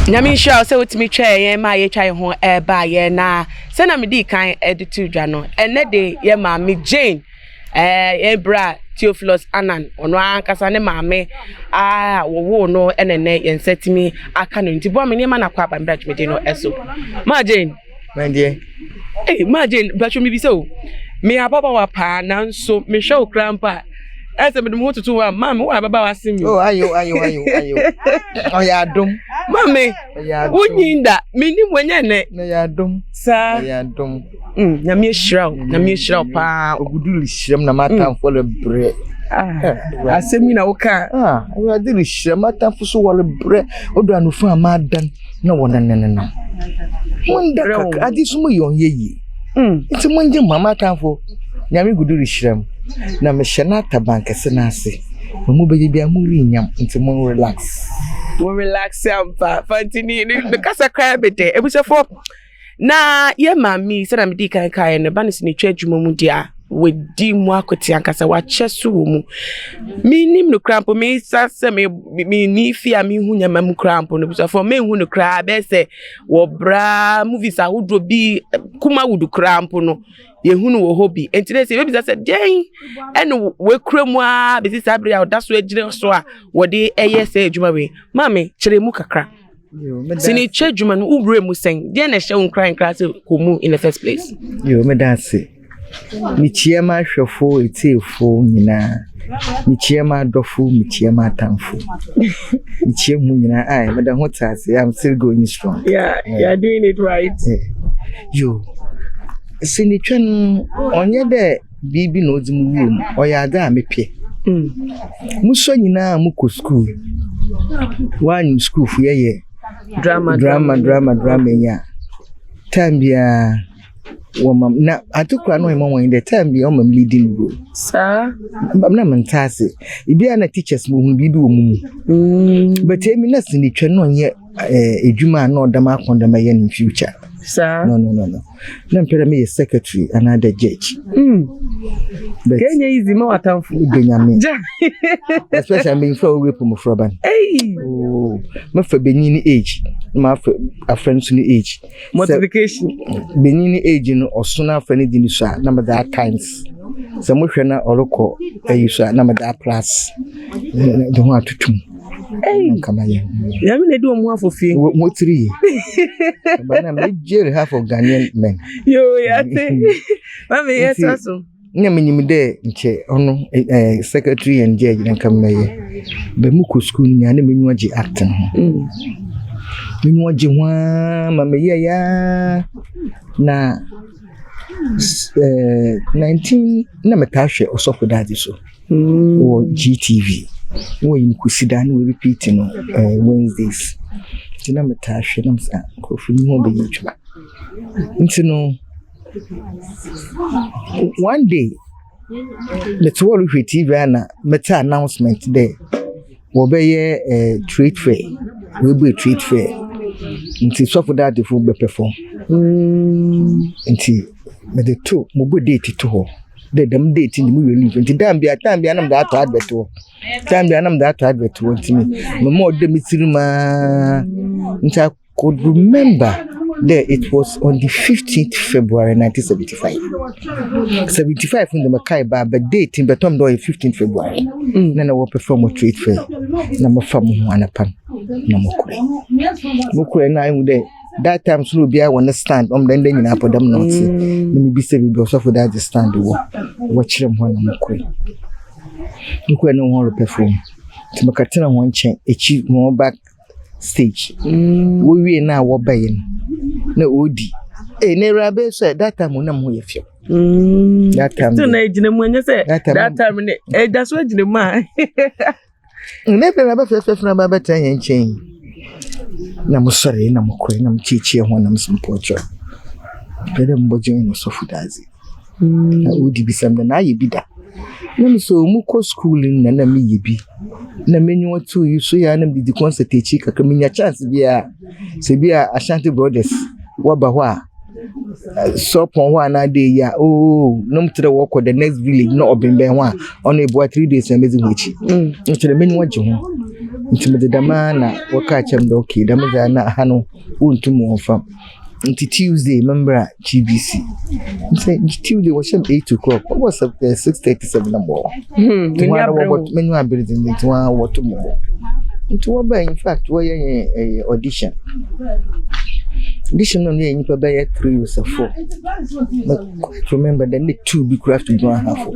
Nyami sure say wotimi twa ye ma ye twa ho ba ye na se na me di kan editu dwa no ene de ye ma me Jane Ebra Theophilus Anan ono ankasa ne maame wo no enene ye nsetimi aka no nti bo me ne ma na kwa ba mbra twede no eso ma Jane my dear ma Jane ba chumi bi so me ababa wa pa na nso me hwe okrampa ese me dum hotutu wa maame wa ababa wa simi oh ayo oh ya dum maame unyinda mini mwenye ne na ya dum sa ya dum nyame hiraw pa oguduli hyiram na matamfo le bre asemi na woka oguduli hyiram matamfo so wole bre odo anofu amadan na wonanenena wonda ka adi sumu yonyeyi nti monje mama tamfo nyame guduli hyiram na me hyena tabanke senase mu beje bia mu rinyam nti mo relax ampa fantini the kasa cry bete ebusefo na ye mami se na me di kan kai ne banis ni twa adwuma mu dia wedi mu akoti ankasa wa cheso wo mu mi nim no crampo mi sa se me ni fi a mi hu nyama mu crampo no busefo me hu no cra be se wo bra movies a wodro bi kuma wudu crampo no ye hunu wo hobby entire se be say den eno we kremu a be sisa abre a odaso agire so a wo de eye se adwuma we mami kire mu kakra sini twa adwuma no ubre mu sen de na hye unkran class komu in the first place yo me dance mi chiema hwefo etefo nyina mi chiema dofo mi chiema tamfo mi chiemu nyina ai me da ho tase I'm still going strong you're doing it right yo sini twen onye de bibi no odimu wom oyada amepie muso nyina muko school one school fu ye drama nya tambia womam na atukura no emom in the tambia omam leading role sir na mentase ibia na teachers mo hu bibi wo mu but emi na sini twen no ye edwuma na odam akondam ye in future sir no na mpere me ye secretary another judge but kenye easy ma watamfu benyame especially me for rape mo froban oh me for benyini age ma for a friends ni age multiplication benyini age no osuna friend di ni so na me that times so mo hwe na oroko ayi so na me that plus de ho atutum kama ye ya me na di omo afofie mo 3 but na me jere half of Ghanaian men yo ya te mama yes aso nya menyim de nche ono secretary and judge na kama ye be mu ko school nya na menyu agi acting menyu agi hwa mama ye ya na 19 na metahwe osofo dadi so o GTV wo yin kusida na we repeat no Wednesdays tina metahwe na msa ko funi ho be yitwa ntino one day let's all with TV and meta announcement there will be trade fair we be trade fair until so for that the full be perform until me the two mo go date to ho the dem date ni mo really until time be am that advert to time be am that advert to until me more dem sirima until I could remember there it was on the 15th February 1975. 75 in the Makai but date in Betom do 15th February. Then I will perform a trade fair. Number from Wanapan. No more. Na I that time so be I understand then you know for them not. Let me be say be also for that stand watch them one more. Mukwe no one perform. To makatena one chain achieve more back stage. We na wo bayin. Na odi ne rabe so that time na mo yefio that time so na ejine mu anya say that time ne da so ejine ma ne pe rabe fe na ba tan yen chen na mo sore na mo koi na mo chichie ho na mo smpocho pede mbojo no so fudazi na odi bisam na aye bi da na so mu ko school na mi yebi na menyu otu you so ya na di concert echi kaka menya chance bia se bia Ashanti Brothers waba hwa so pon hwa na dey ya no mtre work the next village no obemben hwa on e boa 3 days na mezi hwechi ntere menyu oje ho Intimate the man, what catch him, okay, the man, Hano, won't to move from. Until Tuesday, remember GBC. Say Tuesday was 8 o'clock. What was up there? 6:37 number. What many are building into 1 hour tomorrow. Into one by in fact, why a audition. Audition only in by 3 or 4. But quite remember then the 2 big craft to go and have.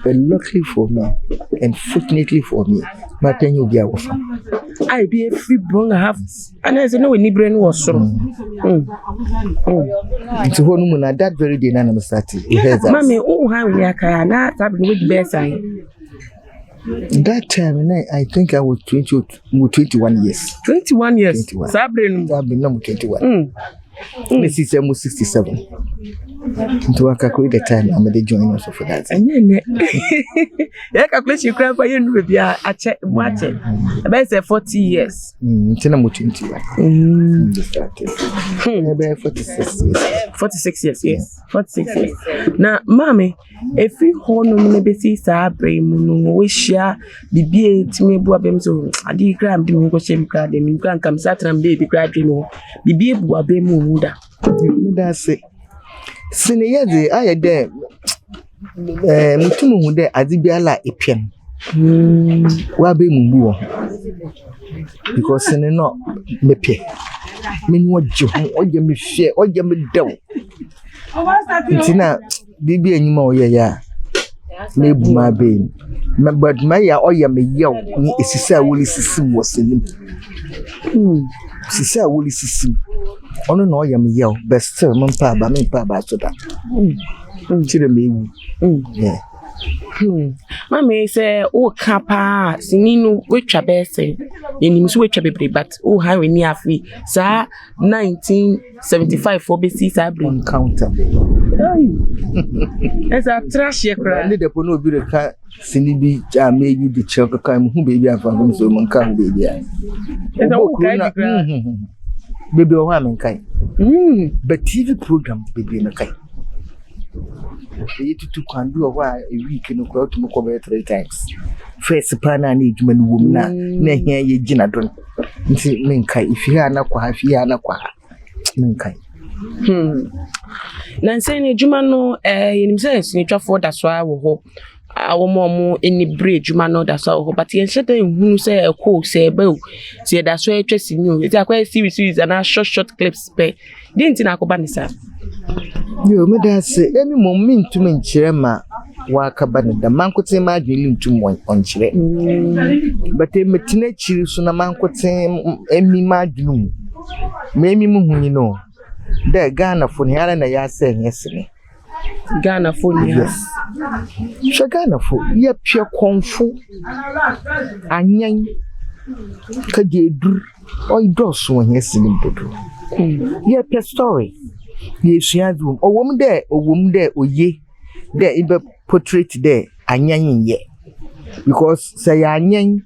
But luckily for me, and fortunately for me, my pen will be our I be a free bone half, and as I know, any brain was so. It's a whole moon at that very day, Nana started. Mammy, oh, how we are not having with best sign. That time, I think I was 21 years. 21 years. Sabrina, I've been number 21. This is almost 67. To calculate the time, I'm going to join us for that. And then, I calculate you crap. I didn't be a check watch it. About 40 years. Until I'm 21. 46 years, yes. 46 years. Now, Mammy, if you hold no maybe see Sabre, wish ya be to me, Boabem so. I did grab the Mugoshem crab, and you can't come Saturn baby graduate. Be Boabem Muda. That's it. Senior, I had there. Mutumu there, Adibiala Epian. Wabe Mumbu. Because Senior not Mepe. Mean what you me share, or you me down. Tina, Bibi and more, yeah. Maybe my bain. But my or ya me yell, Sisa Willie Sissim was in him. Sisa Willie Sissim. Ono no ya me yell, but still, Mampa, but me papa so that. Chile yeah. Mammy say, oh, Kappa, singing which a bessie. In him switch a baby, but oh, how we near free, sir, 1975 for BC Sabrin counter. As a trash year, I the Pono be the car, Sinibi, made you the choker come who baby I found so Monka baby. Baby, or woman kind. But TV program, baby, in a kind. You can do a while a week in a crowd to Mokobe 3 times. First, Pana need when woman, nay, here ye Jinadron. Minkai, if you are not quite, if you are not quite. Minkai. Nancy, Jumano, in himself, nature for that's why I will hope. Our mom any bridge, you know that's all, but in certain who say a cool say bow, say that's why interesting you. It's a quite series and a short clips pay. Didn't in Akobanisa. You may say any moment to me, Chirema, Wakaban, the man could say my dream to one on Chile. But a matinee chills on a man could say, Emmy Madloom. Maybe moon, you know. There, Ghana for the island I said yesterday. Ghana for yes. Shagana for ye pure kung fu. Anyan Kajedur or dos one yes in the ye pure story. Yes, she had room. A woman there, or ye. There, if a portrait there, Anyan ye. Because say Anyan.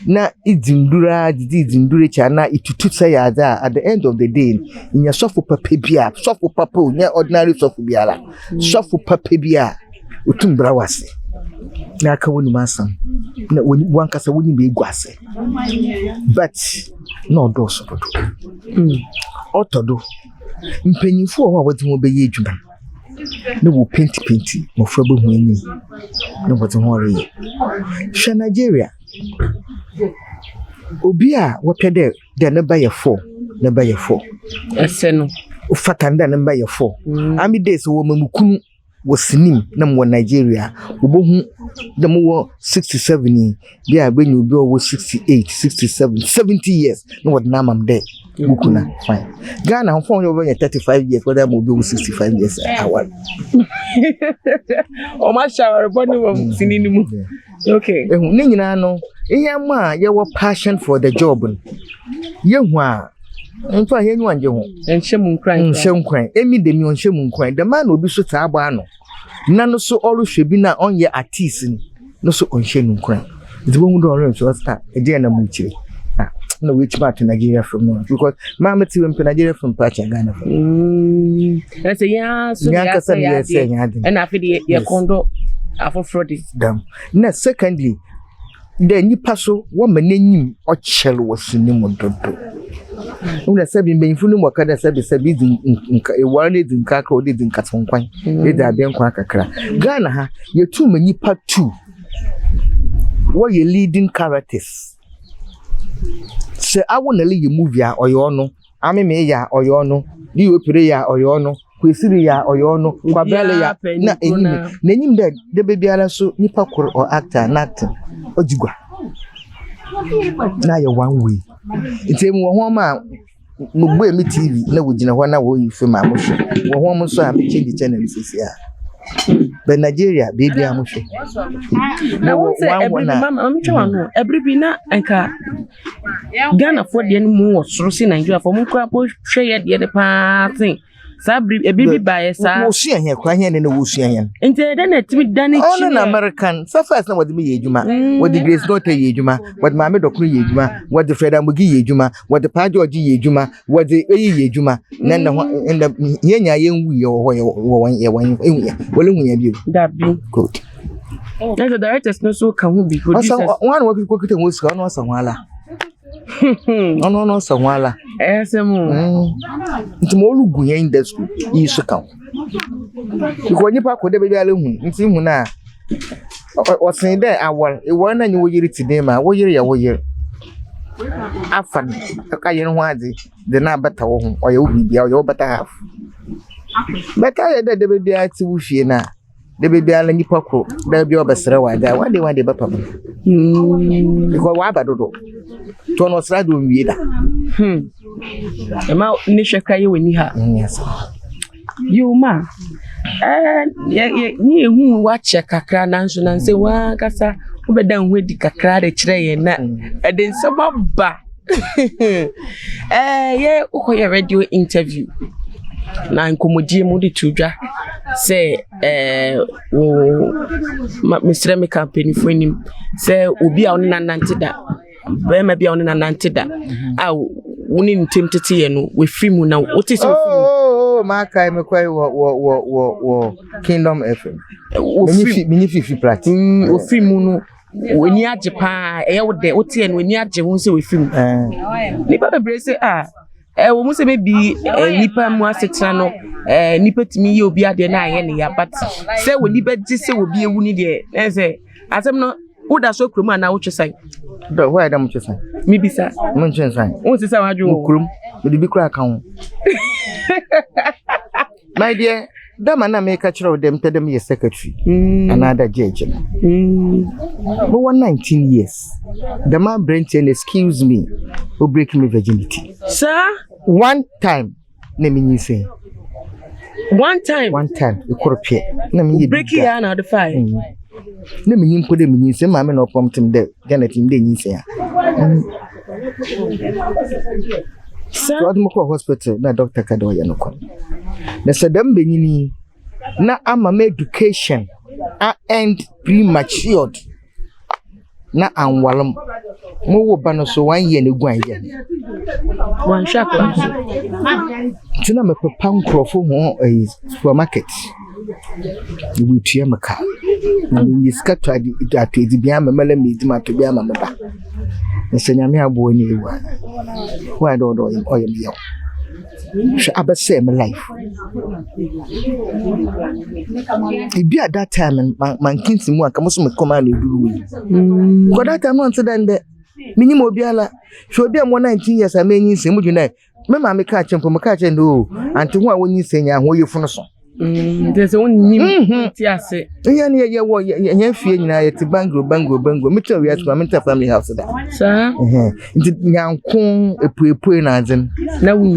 Na idindura idindure na itutu say at the end of the day in your sofu papebia sofu papo nya ordinary sofu biala sofu papebia utumbra wase na aka woni masam na woni wankasa woni be guase but no do so do otodo mpanyinfo ho awodi mo be ye adwuma na wo painti mo fra be hu ani na wo to ho re hwe Nigeria Obia wapede the number 4 eseno ufatanda number 4 ami days wo mamukunu wo sinim na mo Nigeria obohu the mo 67 bia agbenyu obi wo 68 67 70 years no what na mam there mukuna fine Ghana ho fon over 35 years whether mo be 65 years awal o ma shawara boni wo sininimu okay ni nyina no Yama, your passion for the job. Yewa, and for anyone, you and Shemun crying, Emi de me on Shemun crying. The man will be so tabano. None so always should be not on your artisan, no so on Shemun crying. The woman don't learn to start a dinner mutually. No, which part to Nigeria from now because Mamma to Nigeria from Pachagana. That's a yes, and I feel your condo. After fraud is done. Now, secondly, de nipa so wo mananyim o kyere wo sinimu dodo una sabi mbenfu no wakada sabi nka ewar ne dinka ka odi dinka tonkwan e da be nkwa kakra Ghana ha yetu manipa 2 wo ye leading characters se awo na le movie a oyo no ameme ya oyo no di opere ya oyo no kwesiri ya oyo no kwabele ya na enyim de bebiara so nipa kor or actor na acting ojigwa na ye one way ntemu wo ho ma mugbo emi TV na wogina ho na wo yi film amusho wo ho mo so a me change channel sisi a but Nigeria baby amusho na wo say every mama am twa no every bi na enka Ghana for de mu wo soro si Nigeria for mu kwa po hwe ye de pa tin sabri ebibi bae sa wo sua he kwa he ne wo sua he ente de na timi dani chi on American so first na wodi me yejuma wodi Grace not yejuma wodi Mame Dokuru yejuma wodi Fred Amugi yejuma wodi Pa George yejuma wodi eyi yejuma na na yenya yenwu ye wo ye wole hu ya bi that be good the directors no so kan hu bi producers one wo ko kete wo sika no sa wala no sa wala esemu ntimo olugu ye industry yi so kan ko nipa ko de be ala hu nti hu na o sen de awol e wo na nyi wo yiri today ma wo yiri ya wo yiri afan ka yiri ho ade de na bata wo hu o ye obi bia o ye bata half beta ye de be bia ti wo fie na de be bia ala nipa ko da bia obesere wa da wa de ba papa ko wa ba dodo to no sra do wie da ema ni hweka ye wani ha yes yuma ni ehu wa che kakra nanso nanse wa kasa obeda hu di kakra de kire ye na ede nsema ba ye ukoye radio interview na nkomodie mu de tudwa say wo Mr. Me campaign for him say obi a wona nante da be ma bia wona nante da a woni ntemtete ye no we film na otisi we film ma kai me kwai wo Kingdom FM mini fifi practice o film no weni age pa e wo de otie no weni age won se we film ni ba bebre say wo mu se me bi nipa mu asetena no nipa timi ye obi ade na aye ne ya but say we nipa gi se obi ewu ni de na say asem no uda so krum ana wo twesai da why da mu twesai mi bisa mu twesai wo se sa wadwo krum me bi kra kan ho my dear da mana me ka kire dem tedem ye secretary another judge no 19 years the man brain chain excuse me who break me virginity sir one time na me say one time e koropie na me break ya na the fire na me yin pode me say ma me no prompt him de Janet him de yin say sir to admo ko hospital na doctor ka do ya no kon na sadam benyini na ama me education and prematured na anwalum mo wo ba no so 1 year na guan ye one shot tuna me papa nkrofo ho supermarket we tua maka na ni skato adi bia mamala me di ma to bia mamaba na senyame abo ni ewa wa do oyem yo she abase my life ibi at that time man kinti mu aka muso me koma na eduru we ko that time no ntidan de minimo obiala so obi am 19 years amenyi nsem mu dwuna me ma me ka chempo me ka che ndo anti ho a wonyi senya ho yefu no so there's one ti ase yan ye wo yan fie nyina ye ti bangro me tell we at my family house da sir nti nyankon epuepue na adzen na wu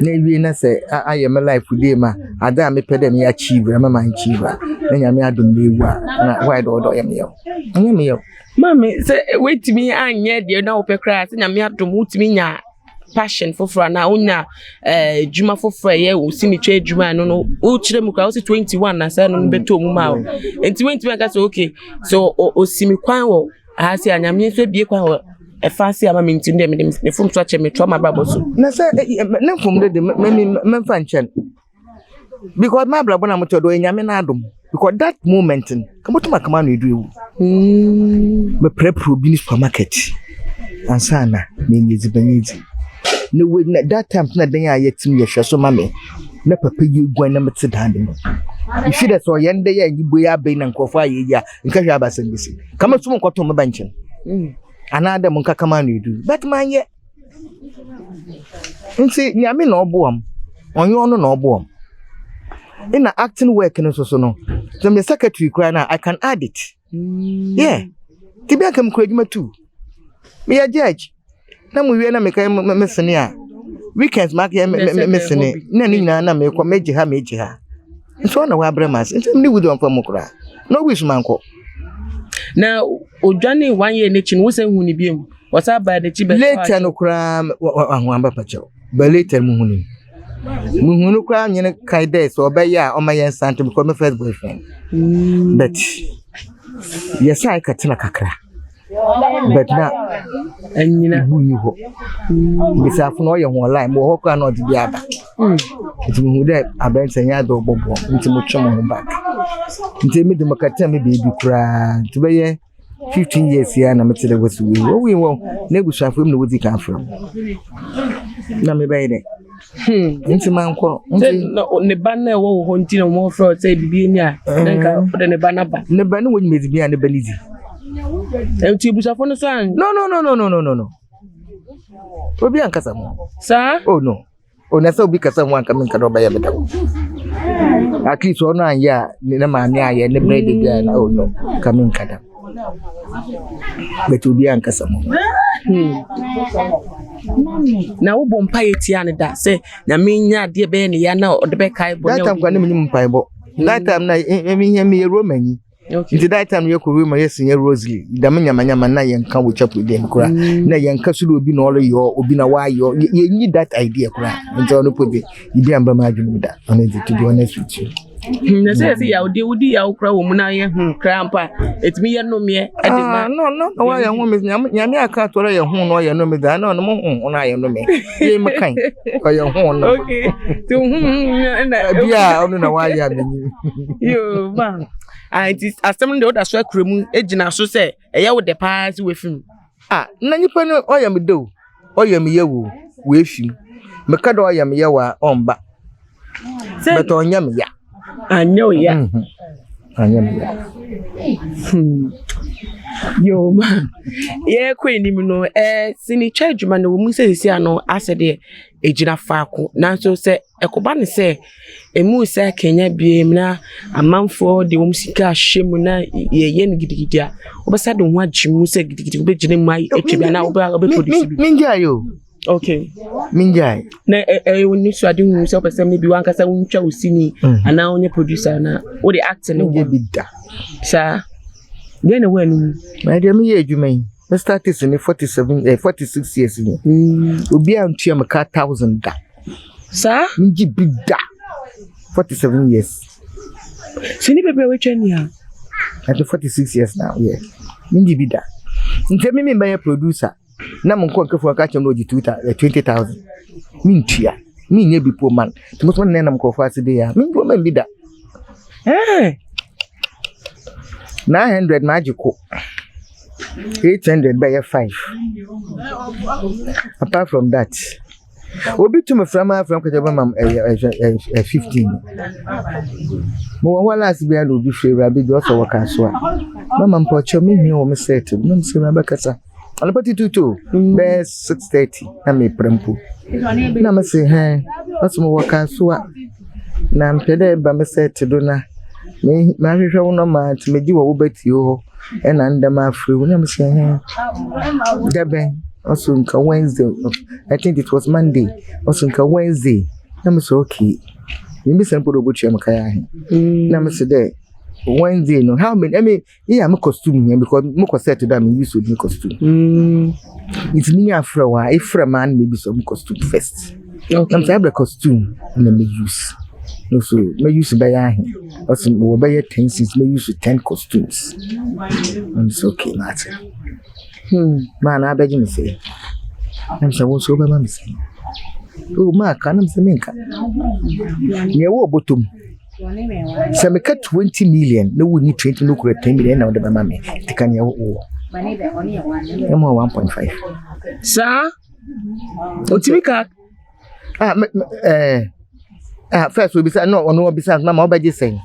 na wie na say aye my life dey ma ada me pede me achieve ma man achieve na nyame adom na ewu na why do yam yo mama say wait me anye de na opekra say nyame adom utimi nya passion for na onya juma for ye o sini twa juma no o kire mu kwa o 21 na say no beto mu ma o enti 21 ka say okay so o simi kwan wo ha say anyame so bie kwan wo e fancy ama minti ndem ne fom so ache me to ma brabo so na say na fom de me fa nchen because my brabo na mo to do nyame na adom because that moment come to my command you do me prep in supermarket and sana me nyizi banyizi no way that time na dan ya yetim ye hwe so mame na papa yi gwan na metse dan if you that's all yende ya nyibo ya be na nkofo aye ya nka hwe abasan bisi kama so nkoto me banchen another mun ka command you do but man ye nti nyame na oboam onyo no na oboam in the acting work no so no so the secretary cry now I can add it yeah tibia kam kwadwuma too me ya judge na mu wie na me kan mesene a weekends mark ya mesene na ni nyina na me kwa meji ha nso na wa bremas nso me wudu on fam kura no wish man ko na odwane 1 year ne chi no se hu ni biem wasa ba de chi be later no kura ahwamba pacho ba later mu hunu muhunu kwa nyene kaide so obeya o mayen sante because my first boyfriend but yes I katina kakra but na anyina bunyuho bisafu no ye ho online mo ho kwa no de biaba nti muhu de abensan ya do bobo nti mo twem ho back nti me de makata me baby kura nti be ye 15 years ya na metele wasu we na ebusafu me no wodi kan from na me be de nti manko ne banna wo ho nti no mo fro say bibi ni a nka de ne banna ba ne banna wo nyimezi bia ne banizi nti busafo no san no obi ankasa mo sa oh no ona sa obi kasa mo anka men ka do ba ya beta at least ono anya ne ma me aye ne bread bia na oh no ka men kada beto obi ankasa mo na wo bom pa yetia ne da se na menya de be ne ya na o de be kai bo that time kwa ne menyim pa bo that time na emi me romanyi nti that time ye kuru ma yesin ye rosely da manyamanyama na ye nka wo chapu dem kura na ye nka suru obi na olo yo obi na wa yo ye need that idea kura nti ono pobe ibi amba ma adwum da honestly to be honest with you na say ya odi ya kura wo mu na ye krampa etimi ye no me adema no wa ye ho me nyame aka tore ye ho no ye no me da na no ho na ye no me ye me kan o ye ho no okay to na bia ono na wa ya me yo man anti asem de oda so akremu ejina so se eya wo de pass we film na nyipa no oyam do oyam yewu we film me ka do oyam yewa omba but onyam ya anyo ya anyam ya yo man ye kwenim no sini chadwuma no mu sesi ano asede ejina faako nanso se ekoba ne se emu se Kenya biem na amanfo de wom sika hwemu na ye ne gidigidi a obesa de ho agyimu se gidigidi obegine mu ai etwebia na obeproduce minja yo okay minja na woni so ade hu se opesa me bi wankasa wontwa osini ana onye producer na wo de act no ye bidda sa ye na wanu my dear me ye adwuma yi me start is in 46 years ni obi antua me ka 1000 da sa minji bidda 47 years sini bebe we twani a at 46 years now yeah minji bidda nte me be producer na mo nko nkefo ka chem no ji 20000 mintua minye bi po man to mo na nam ko fa ase de ya minji man bidda 900 magical 800 by 5 apart from that obi to me from kwetaba mam 15 mo wala asibia no bi fere abi do so waka so mama mpocho me hi o me set no me se ba kasa alapati tutu be 6:30 na me prempo na me se aso waka so na mpede ba me set do na me hwehwe wo no ma tmeji wo beti ho ena ndam afre wo na me se dabe also nka Wednesday I think it was Monday also nka Wednesday na me so okay me se npodo bochia me kaya na me se de Wednesday no how many I mean yeah me costume here because me ko set that me use to me costume it's me afre wa if man maybe some costume first okay na me have the costume na me use no so me use by also we buy 10 cents me use 10 costumes and it's okay matter man I beg you say I'm so so by me say oh ma can me say menka ne wo botom So me cut 20 million, no we need 20 no correct 10 million now the mama. It can you 1.5. Sir? Otimika. First we be say no be say mama obaje say.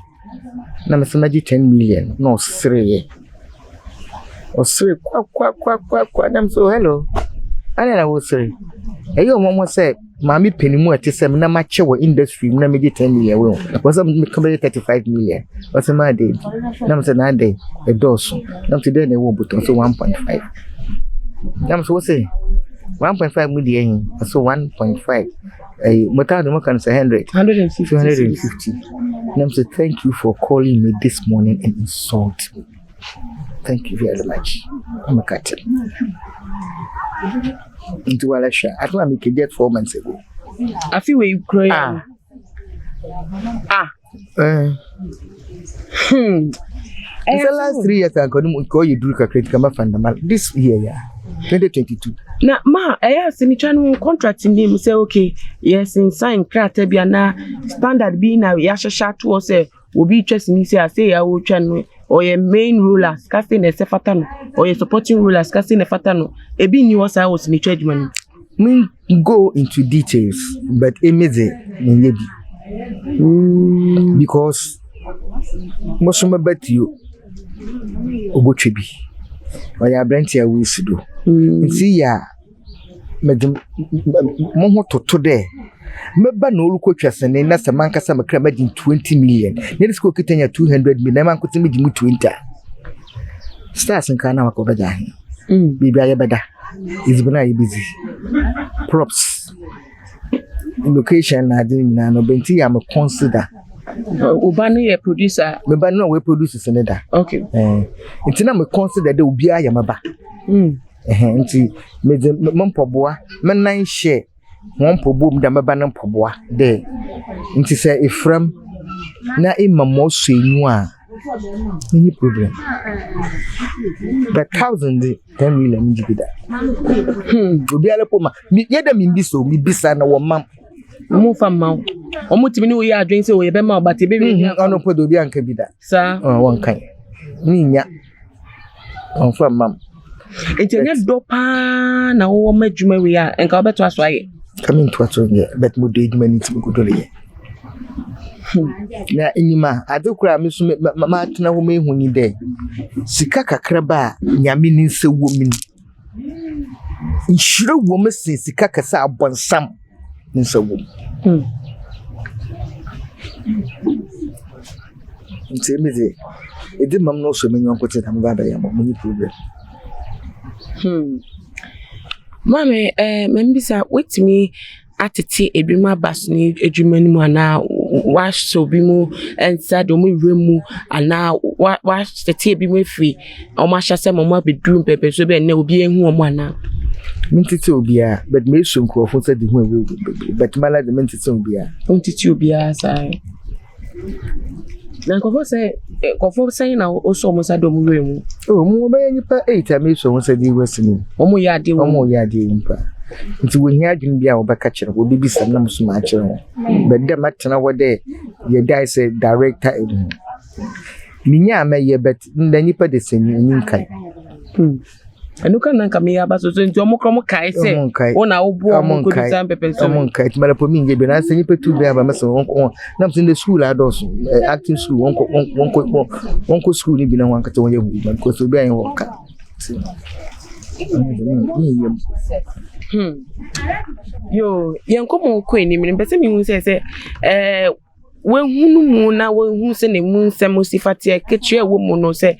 Na me say 10 million, no 3. Or 3 kwa them so hello. And I was say, hey, your mama said, Mammy penny more to say, na match our industry, na me 10 million. Was a company 35 million. What's a my day? Nam said, na day, a dozen. Nam today they won't put also 1.5. Nam so say 1.5 million, so 1.5. A motor can say 150. Nam said, thank you for calling me this morning and insult me. Thank you very much. I'm a cat. Into Walasha. I thought I make it 4 months ago. I feel where you cry. The last 3 years I couldn't call you do a credit come up fundamental. This year, 2022. Now, ma, I asked me trying contract in him. Say, okay, yes, in sign, Kratebiana, standard being now, Yasha Shat was a will be interested in say, I will try or your main rulers casting a sefatano or your supporting rulers casting a fatano. A being you was I was in the church money. Me go into details, but immediately, because most of my bet you Obochibi or your brand here we do. See ya, Madam Momo today. Meba no look just and that's a man can some in 20 million. Let's go get 200 million. Man could me 20. Stars and Kana Kobaja. Baby, I better. It's very busy. Props. Location, I didn't know. Benti, I'm a consider. Ubani a producer. Meba no we produce another. Okay. It's not a consider the Ubia Yamaba. Made the Mumpoboa, man 9 share. One problem da meba poboa there nti say efram na imamo suenu a any problem the 10 million njibida obi ale poma yeda mi biso mi bisa na wo mam mo fa ma o timi ni wo ya adwen say wo ye be ma obate be bi ono podo obi anka bida sa won kan ni nya on fa mam enye do pa na wo madwuma we a enka obeto aso aye coming to us here, but more day many to go to the na enyima adekura me so ma tena ho me huni de sika kakra ba nyame ni nse wo mi nhire wo me sika kasa abonsam nse wo nse me de edi mam no so me nyanko te tam ba ya mo ni problem Mame, membisa wetimi atete edwuma basni edwuma ni mu ana wash so bi mu ensa do mu remu ana wash tete bi mu efi o ma hya se mo abedrum pepe so be na obi ehu o mu ana mintiti obia but me so nkrofo se di hu but mala de mintiti obia mintiti obia sai na kofo say na o so mo sa do mu remu o mu be nipa 8 me so mo se di wasini o mu ya de nipa nti wo hia adwin bia wo beka kire wo bibi sam na muso ma kire ho but dem atena wo de ye guy say director edu minya amaye but nda nipa de seni nyinkai enu kan nan kam ya baso so nti omokro kai se wona obu omko du sam pepe so kai ti mala po mi nge be na se nipa tu bia ba maso na mso in school ados acting school wonko school ni bi na wanka te wonye hu because obi ayen woka yo yankomo ko eni mi pese mi hu se wehunu mu na wehu se ne mu nsem sifate ketue wo mu no se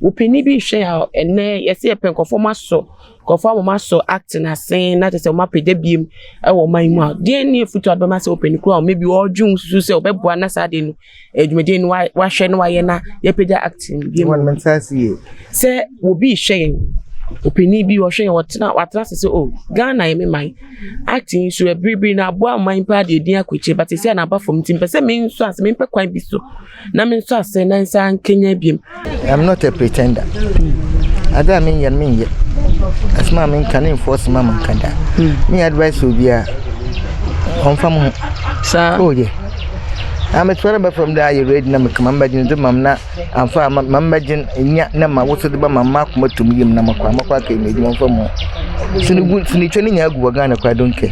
opini bi hwe a ene yese yepenkofo maso acting asen na tese o mapede biem e wo man mu a de ni futu adoma se opini kro maybe odwun susu se obeboa na sa de no edwumede ni wa hwe no wa ye na yepeda acting biem one mentasi se wo bi hwe opini bi wo hwe watena se o Ghana ye me man acting so ebiribi na abo man pa de din akwache but se na aba fom tim pese me nso ase me pe kwan bi so na me nso ase na nsa Kenya biem. I'm not a pretender. Ada me ye as ma me can enforce mama kanda me advice will be on fam sa oh yeah I'm a traveler from there. You read Namaka Mamajin, the Mamma, and for Mamajin, Nama, what's the Mamma, to me, Namakwa, came with one for more. So the woods in the training, I don't care.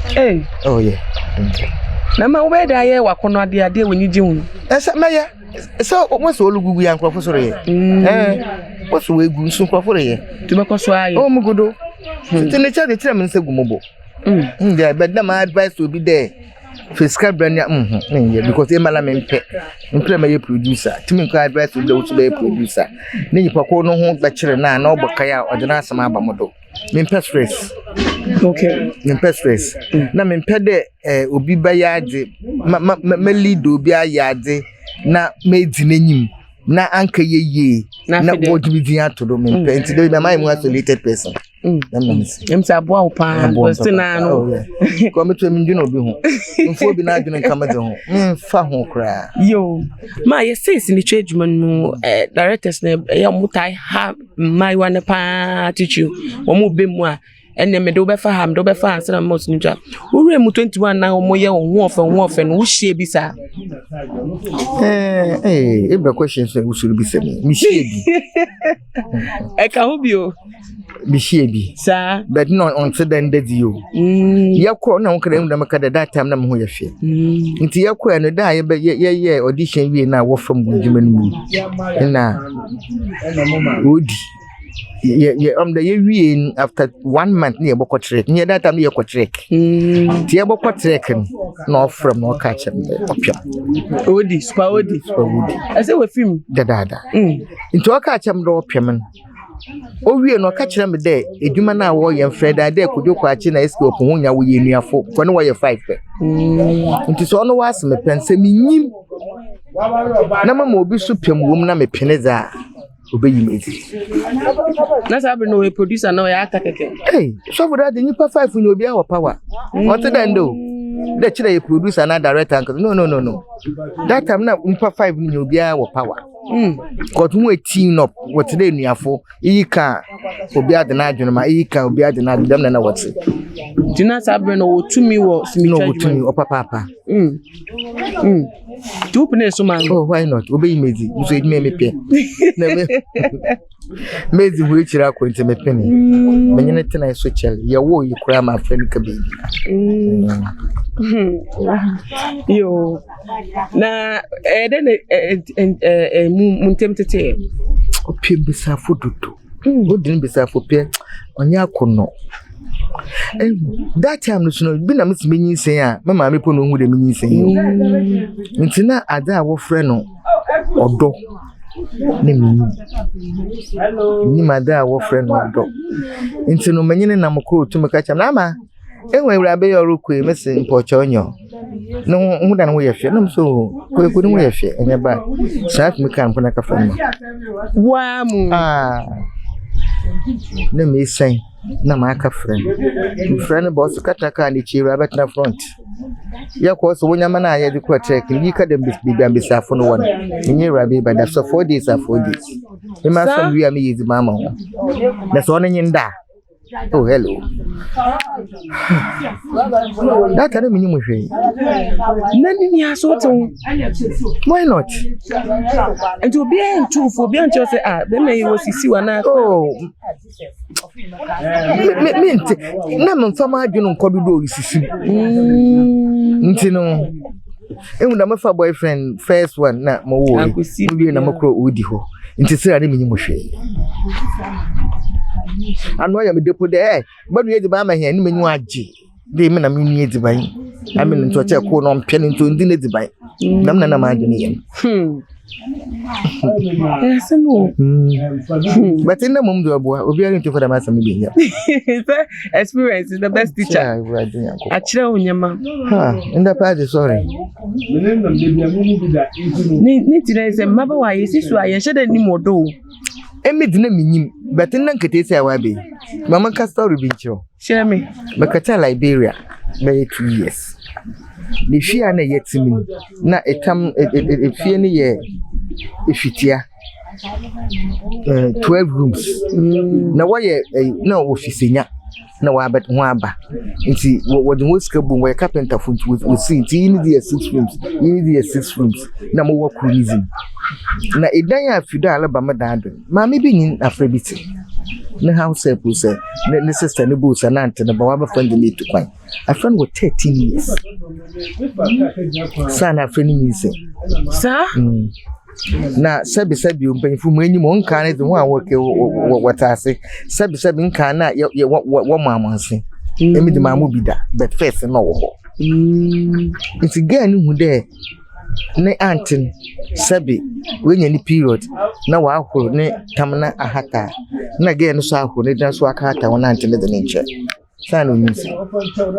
Hey, oh, yeah, don't care. Nama, where the air walk on the idea when you do. That's a Maya. So, what's all we are professor? What's the way we soon for a to make us why? Oh, Mugudo. The nature of the chairman said Gumobo. Yeah, but my advice will be there. Fiscal brand, because they malamin pet, implement producer. Timmy advice with those be producer. Ni Paco no home bachelor now, no Bacaya or the Nasama Bamodo. Min stress. Okay. Min stress. Na min pede obi bayade, me do be a yade, na made in na anka ye na what we do to them in today my isolated person say boa pa still na no come to me no be ho mfo bi na adwene kama de ho mfa ho kra yo ma ye say in the trade man directors na ya mutai ha mai wane pa tichu wo mu be mu a ene me do be fa ham do be fa ansa na most nja ure mu 21 na wo ye wo ofe no wo hie bi sa every question say we should be saying mi hie bi e ka ho bi o mi hie bi sa but no until then that you ya ko na wo kra mu da maka that time na me ho ye fe nti ya ko no da ye audition wi na wo from gunjuma mu na odi the year after 1 month near Boko Trek, near that time near Cotrek. Tia Boko Trek, no from no catch and Odi, Spaudi. I say with him, the dada. Into a catch and draw Piaman. Oh, we are not catching them there. A human hour, young Fred, I dare could you catch in a school when you were near 4 when you 5. It is all was me pensé me. Nama mobi supium woman, me peneza. Obey me. That's how we know a producer no ya keke. Hey, so for that the new 5 will be our power. What then do? The chile producer and director. No. That time now 5 will be our power. Got we team up what today near for e can obi adena ma e can obi adena dem na what say. Do not have no to me was no to me papa. Do open so man. Oh, why not? Obey Mezi. You say me pay. Mezi we chira ko nteme penny. Menyene tena social. Ya wo yi kura ma friend ka baby. Yo. Na den muntem tete. Opie bisa fododo. Odin bisa fopie. Onya akono. That time no be na me nyin sen a mama me po no hu de me nyin sen nti na ada wo frɛ no odo na me ni mada wo frɛ no odo nti no manyine na mko tu me ka cham na ma enwe wura be yo rukwe me se mpocha onyo no hu da no ye hwe no so ko no ye hwe enye ba sa me kan ko na ka fa no wa mu na me sen na maka friend boss kataka ni chira bet na front ya ko so wonya mana ya di ko check ni ka dem bi ambisafo no won ni rabe ba da so 4 days are 4 days e ma so wi am yizi mama ho da so no nyinda oh hello that time ni mo hwe nani ni asoto why not and to be in two for be until say be me wo sisi wana oh mint na mfama adwunu nkododo risisi nti no enu na mafa boyfriend first one na mo wo bi na makro odi ho nti sira ne menyi mo hwe anu ya me depo de banu ye di ba ma he ni menyi age de me na menyi edi ban ami nto che ko no mpɛ nto ndi ne di ban nam na ma adwunu ye Semo. But in the moment, we are going to for the master. Experience is the best teacher. Actually, in the party, sorry. Need to say, Mama, why is this why you should any more do? Emi dina minyim, but in Nankate say wabi. Mama Castor Bicho. Share me. Bakata Liberia, by 2 years. The fear na yet to me. Na etam a fear ni ye ifitia 12 rooms. Na why no office nya. na wa bet ho aba nti wo de hoska bu we carpenter fo nti we see nti you need 6 rooms you need 6 rooms na mo work cruising na idan afido alabama dado ma me bi nyin afrabiti na house help say ne sister ne bu sa na ante na ba wa ba fund me to kwan a friend with 13 years sana friend ni say sa na sabi mpanyifu mu enyim onka ne de ho a woke watase sabi nka na wo mamanse emi de mamu bi da but first no wo ho nti gan hu de ne antin sabi wenya ni period na wa ahoro ne tamna ahata na gan so ahoro ne dan so aka ata wona antin de ne nche sana onyusi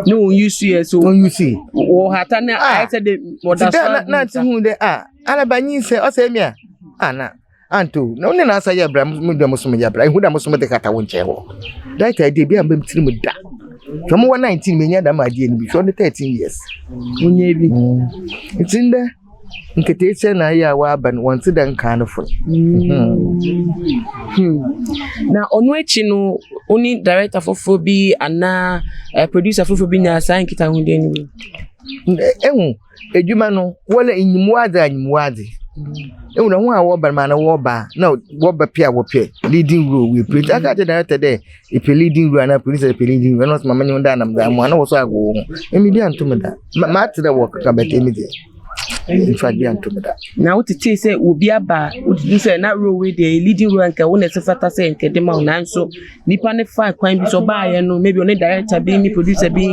no yusi so onyusi wo hata na I said the mother na antin hu de alabanyi se o se mia ana anto no ne na asa ya bra mu da musumu ya bra hu da musumu de kata won che ho that idea bi am tiri mu da from 19 menya da ma die ni bi so 13 years onye bi itinda nkete che na ya wa ban wonti da nka no fo na onu echi no oni director fofo bi ana producer fofo bi nya san kita hu de ni ehu edwuma no wala enyimuade ehu na ho a wo ban ma na wo ba na wo ba pia wo pia leading role we play aka te director there e play leading role na producer play leading role no so mama nyi nda na mda mo na wo so ago emi bi anto meda ma atre wo ka beta emi de in fact bi anto meda na wo tete say obi aba wo di say na role we dey leading role nka wo na se fata say nke de ma na nso nipa ne fa kwan bi so ba ye no maybe oni director bi ni producer bi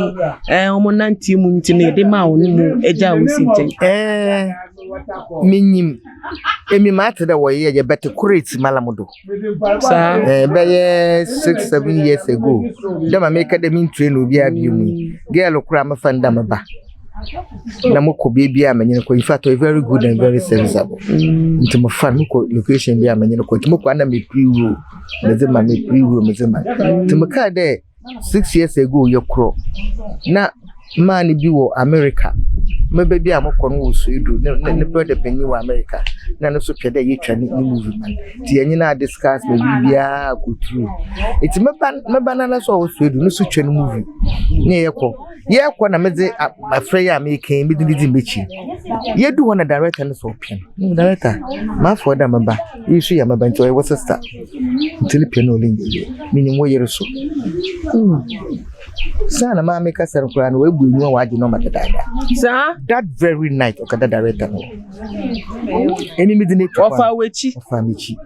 omo nanti mu nti ne de ma onu mu eja wo sinten minyim emi mate da wo ye better create malamudo sa be 6-7 years ago dem make dem train obi abi mu girl kura ma fanda maba na moko baby amenye ko in fact very good and very serviceable nti mo fan ko location bi amenye ko nti moko ana me pre-roll mezema nti maka de 6 years ago ye kro na man bi wo America me baby amoko no wo suidu ne brother penyi wo America na no so twede ye twa ni movie man ti yenye na discuss me bibia akotru iti me banana so wo suidu no so twa ni movie ne ye ko na meze afre ya me kan bi di mechi ye du wona director no so pian no director ma for da maba isu ya maba nti wo sister nti piano lingi minimo yero so sana ma me kasar kura no we buenyu wa agi no matadada sa that very night okada director no eni mi dine to ofa mechi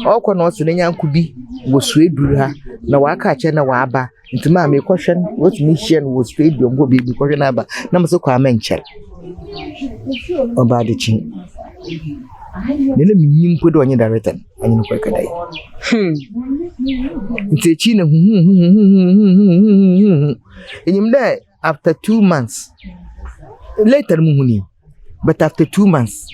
okọ no so nenya nkubi wo so eduru ha na wa aka che na wa aba ntima me kwhwen what me share no wo so edu ngo bi kwhwen na aba na me so kwa menchel oba de chi nele minyim ko do onye director anyi no kwa kadai nti chi na enyim da after 2 months later muhuni but after 2 months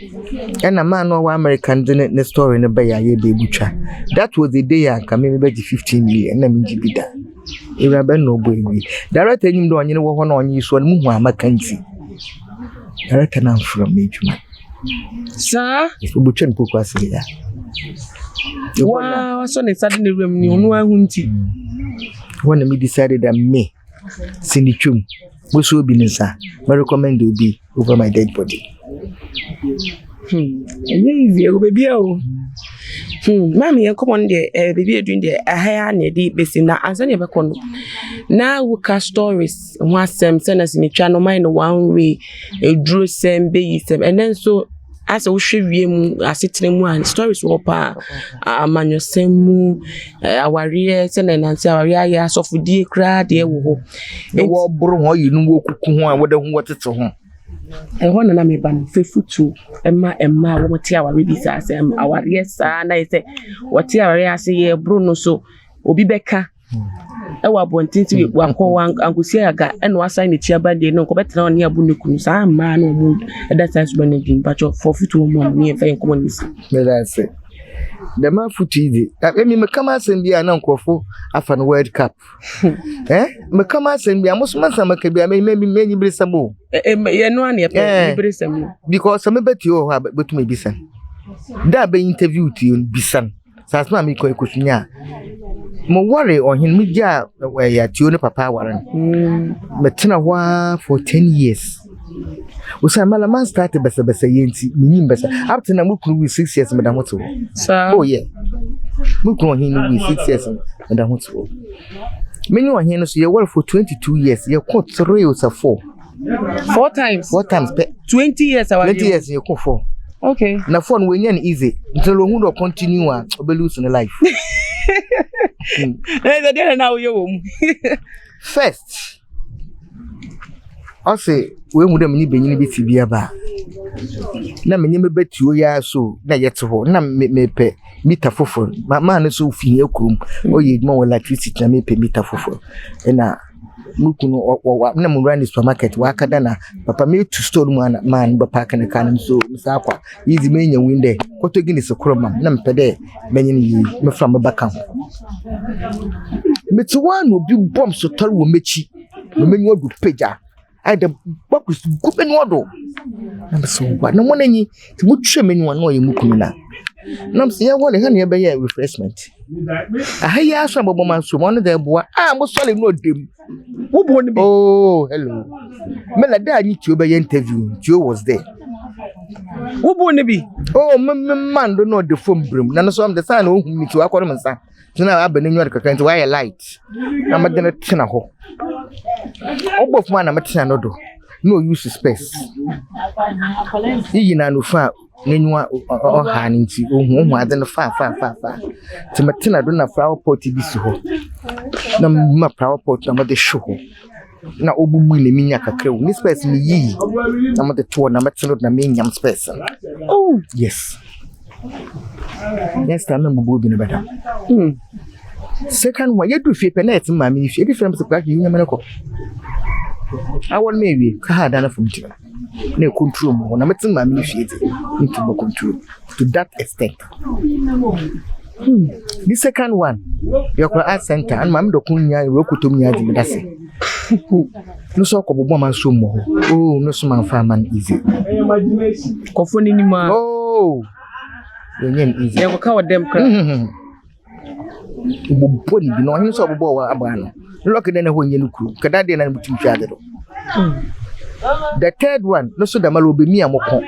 and a man no American the story no be ya be butcha that was the day I come me be 15 million na minji bida e ra ben no boy we director enyim do onye no wo na onye so mu hu amaka nti director na from me juma sa so butcha npo kwa sile ya wow so ne sade ne rem ni onu ahu nti when me decided that me sinichum mo so bi nsa me recommend obi over my dead body easy go baby o mami e come on there baby doing there ahia na dey besi na ansa ne be kono na wuka stories ho asem se na sinitwa no mind one way eduro sem be yisem and then so as we hwe wie mu asetene mu and stories wo pa amanyosem mu aware se na nansi aware ya asofudie kra de wo ho e wo buru ho yinu wo kuku ho a wo da hu wotete ho ho na me ban fefutu emma wo moti aware bi sa asem aware sa na ise woti aware ase ye buru no so obi beka ewa bontinti we akọ angusi aga eno assign ne tia bande no ko betena oni abu nekunu sa ma no mu that size managing but for futu mo me fa en common isi me that say the man futu idi emi me kama asem bia na nkofo afa no World Cup me kama asem bia musman sama ka bia me nyi brisamo ye no an ye brisamo because me beti o ha betu me bisan da be interview ti bisan sa asma me ko ekusunya mo worry on him media where ya tune papa waran metena wa for 10 years Usamala man started besa yenti minim besa up to na mukuru with 6 years madam what sir oh yeah mukuru hin with 6 years madam what many one here no so you work for 22 years you caught 3 or 4 times 20 years 20 years you caught 4 okay na phone when you easy until who do continue and lose in life first I say we mu dem ni benyin bi tibia ba na menye me betuo ya so na yete ho na me pe mita foforo ma na so fi ekrum oye ma wala electricity na me pe mita foforo na mukunu na mu run supermarket wa kada na papa me to store mu na man ba park na kan so misa kwa easy me nya window koto gini se kuroma na me pe de benyin yi me from ba kan me to one obi bomb so tor wo mechi me menyu odu peja I the book is good and waddle. I'm so what no one any to much men one way mukuna. Nam see what a honey by refreshment. I hear some woman so one of them boy. I was solid no dim. Who born me? Oh, hello. Melody, I need to be interview. Joe was there. Who born me? Oh, man, don't know the phone broom. None of some the son who me to aquarium. So now I've been in your country why a light. I'm a dinner tinaho. Obof man amatina no do no use space yi na no fa nenwa oha nti ohun ade no fa ti matina do na flower pot bi si ho na ma flower pot na ma de show ho na obubu na minya kakra ni space ni yi na ma de to na matina na minya space oh yes next time na bubu bi ne beta second one you do fi penet ma mi fi different place you nyame ko awon maybe ka ha dana from you na control mo na metin ma mi fi into mo control to that extent the second one your art center and mam do kunya we kutom nya di dase no so ko bobo man so mo oh no so man fa man easy ko foni ni ma oh yen easy ya ko ka wadem ka boboni bi no hin so bobo wa abano lock na ho nyenu kru kada de na mutum twa de do the third one no so da malo be mi amokon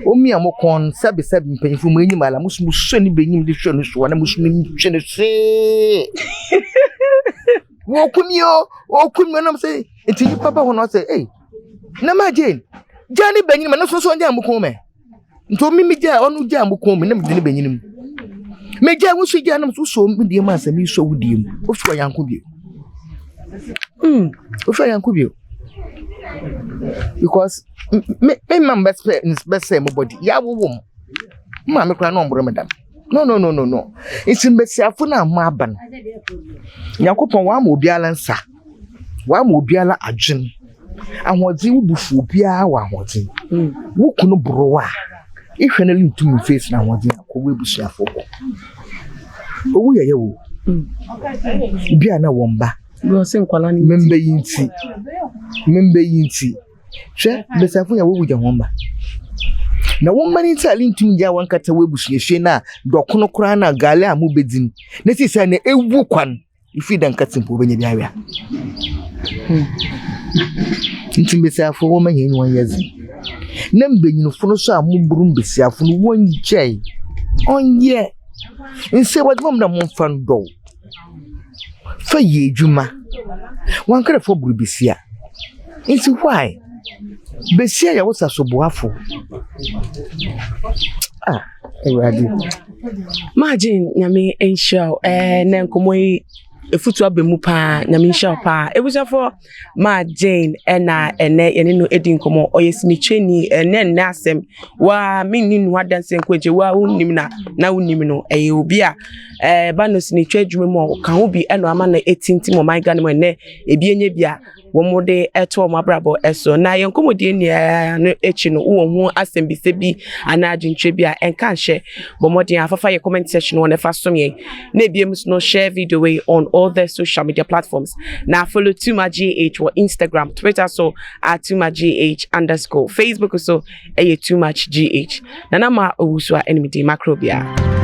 o mi amokon sabe mpanyifu mu enyim ala musu so ni benyim de hwe no so na musu ni hwe no se wo kumio na say enti papa ho no say eh na ma jane jani benyim na so nya amokon me nto mi ja onu ja amokon me na mi de benyim meja wusu ja na so mi ma asami so wudiem ofu yanko bi ofu yanko bi because me man best say my body ya wo ma me kra no mbro medam no it's mbesiafo na ma aban yakopon wa ma obiala nsa wa ma obiala adwen ahodi wubufu obiala wa ahodi wukunu browa ihwe na lintum face na ahodi akọ webusuafo owu yeye wo bia na womba go sin kwala ni membe yinti hwe besafo ya wowu ja womba na womba ni tali ntum ja wankata webusuahwe na dokono kura na gale amu bedin na sisa na ewu kwan ifi dan katimpo benya biawia ntum besafo wo manya ni wan yazi na mbenyino fono so amuburu mbesiafo no wonjai onye nse wadwom na monfando fa yejuma wankare fo buru besia nti why besia ya wosa so boafo ewadi imagine nyame enshow na nkomoyi efutu abemu pa nyame enshow pa ebusafo ma Jane na ene yene no edi nkomo oyesimicheni ene asem wa minni wadanse nkweje wa unnim na unnim no obi a ba no sinitwa adwuma mu ka ho bi eno ama na etinti mo my god mo ene ebi enye bia wo mo de eto mo abrabo eso na ye nkomodi eni no echi no wo ho asem bi se bi ana adwintwe bi a enka hye bo modin afafa ye comment section won efa som ye na ebiem no share video way on all the social media platforms. Now follow TooMuchGH or Instagram, Twitter so at TooMuchGH _, Facebook so TooMuchGH. Nana ma owuswa enemy macrobia.